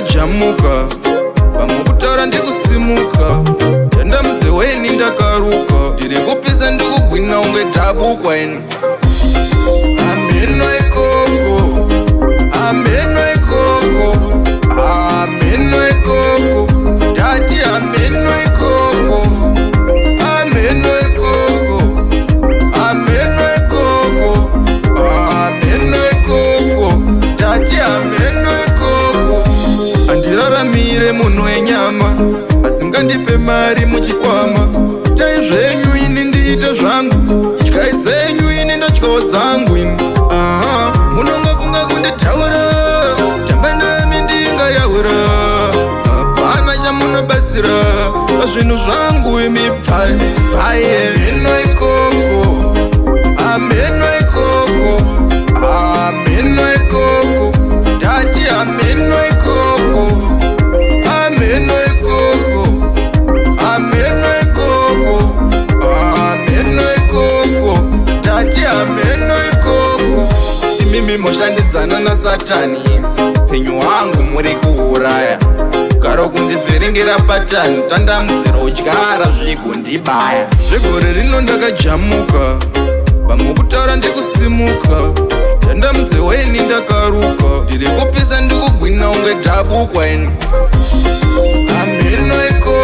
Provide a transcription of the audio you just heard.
ndakajamuka, pamwe kutaura ndikusimuka, tanda mudze weni ndakaruka, ndiri kupisa ndikugwina unge tabukwa ini. Ameno ikoko, ameno ikoko, ameno ikoko, ndati ameno ikoko, ameno ikoko, ameno ikoko, ameno ikoko, ndati ameno ikoko. Andiraramire munhu wenyama, asingandipe mari muchikwama. Itai zvenyu ini ndiite zvangu, ityai dzenyu ini ndotyawo dzangu ini. Munongofunga kunditaura, tamba nami ndingayaura. Hapana chamunobatsira pazvinhu zvangu imi pfai pfai. Ameno ikoko, ameno ikoko, ameno ikoko, ndati ameno ikoko, ameno ikoko, ameno ikoko, ameno ikoko, ndati ameno ikoko. Imimi moshandidzana naSatani, penyu wangu muri kuuraya. Kugara kundivhiringira patani, tandamudzira udyara zvigondibaya. Zvegore rino ndakajamuka, pamwe kutaura ndikusimuka, tanda mudze weni ndakaruka, ndiri kupisa ndikugwina unge tabukwa ini. Ameno ikoko.